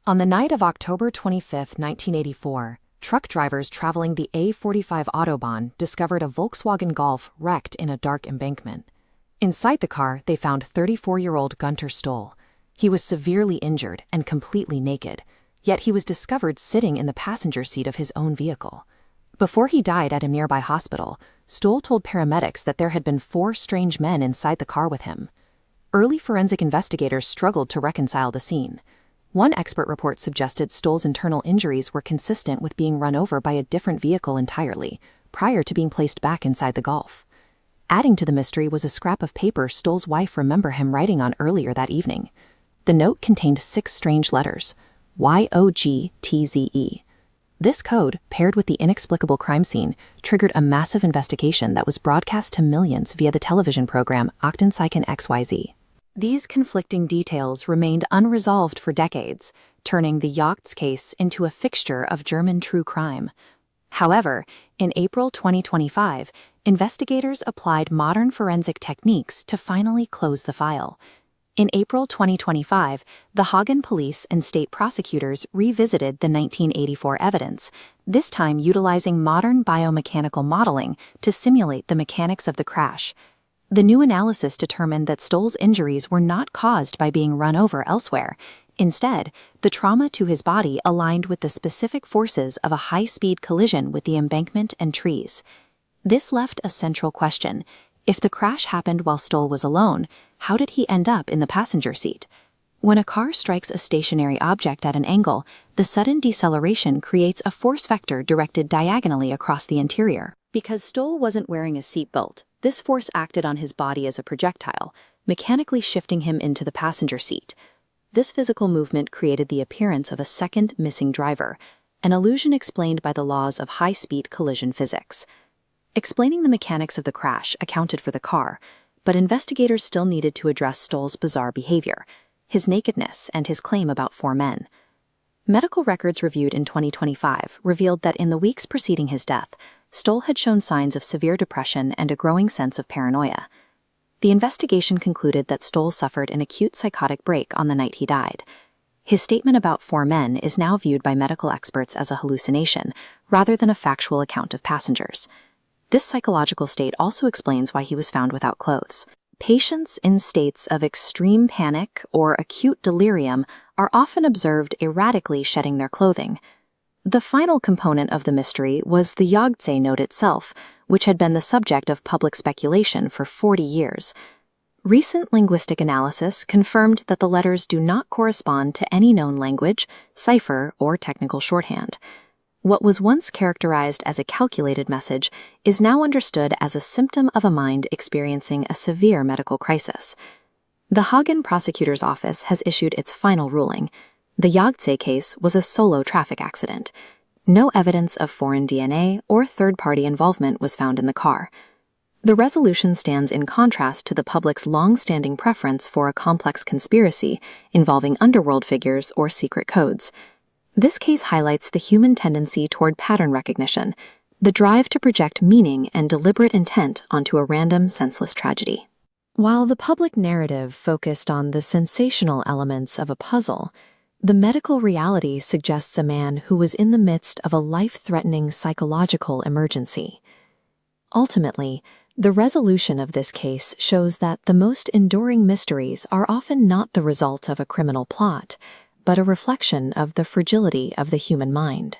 On the night of October 25, 1984, truck drivers traveling the A45 Autobahn discovered a Volkswagen Golf wrecked in a dark embankment. Inside the car, they found 34-year-old Günther Stoll. He was severely injured and completely naked, yet he was discovered sitting in the passenger seat of his own vehicle. Before he died at a nearby hospital, Stoll told paramedics that there had been 4 strange men inside the car with him. Early forensic investigators struggled to reconcile the scene. One expert report suggested Stoll's internal injuries were consistent with being run over by a different vehicle entirely, prior to being placed back inside the Golf. Adding to the mystery was a scrap of paper Stoll's wife remembered him writing on earlier that evening. The note contained 6 strange letters, YOGTZE. This code, paired with the inexplicable crime scene, triggered a massive investigation that was broadcast to millions via the television program Aktenzeichen XYZ. These conflicting details remained unresolved for decades, turning the YOGTZE case into a fixture of German true crime. However, in April 2025, investigators applied modern forensic techniques to finally close the file. In April 2025, the Hagen police and state prosecutors revisited the 1984 evidence, this time utilizing modern biomechanical modeling to simulate the mechanics of the crash. The new analysis determined that Stoll's injuries were not caused by being run over elsewhere. Instead, the trauma to his body aligned with the specific forces of a high-speed collision with the embankment and trees. This left a central question. If the crash happened while Stoll was alone, how did he end up in the passenger seat? When a car strikes a stationary object at an angle, the sudden deceleration creates a force vector directed diagonally across the interior. Because Stoll wasn't wearing a seatbelt, this force acted on his body as a projectile, mechanically shifting him into the passenger seat. This physical movement created the appearance of a second missing driver, an illusion explained by the laws of high-speed collision physics. Explaining the mechanics of the crash accounted for the car, but investigators still needed to address Stoll's bizarre behavior, his nakedness, and his claim about 4 men. Medical records reviewed in 2025 revealed that in the weeks preceding his death, Stoll had shown signs of severe depression and a growing sense of paranoia. The investigation concluded that Stoll suffered an acute psychotic break on the night he died. His statement about 4 men is now viewed by medical experts as a hallucination, rather than a factual account of passengers. This psychological state also explains why he was found without clothes. Patients in states of extreme panic or acute delirium are often observed erratically shedding their clothing. The final component of the mystery was the YOGTZE note itself, which had been the subject of public speculation for 40 years. Recent linguistic analysis confirmed that the letters do not correspond to any known language, cipher, or technical shorthand. What was once characterized as a calculated message is now understood as a symptom of a mind experiencing a severe medical crisis. The Hagen prosecutor's office has issued its final ruling. The YOGTZE case was a solo traffic accident. No evidence of foreign DNA or third-party involvement was found in the car. The resolution stands in contrast to the public's long-standing preference for a complex conspiracy involving underworld figures or secret codes. This case highlights the human tendency toward pattern recognition, the drive to project meaning and deliberate intent onto a random, senseless tragedy. While the public narrative focused on the sensational elements of a puzzle, the medical reality suggests a man who was in the midst of a life-threatening psychological emergency. Ultimately, the resolution of this case shows that the most enduring mysteries are often not the result of a criminal plot, but a reflection of the fragility of the human mind.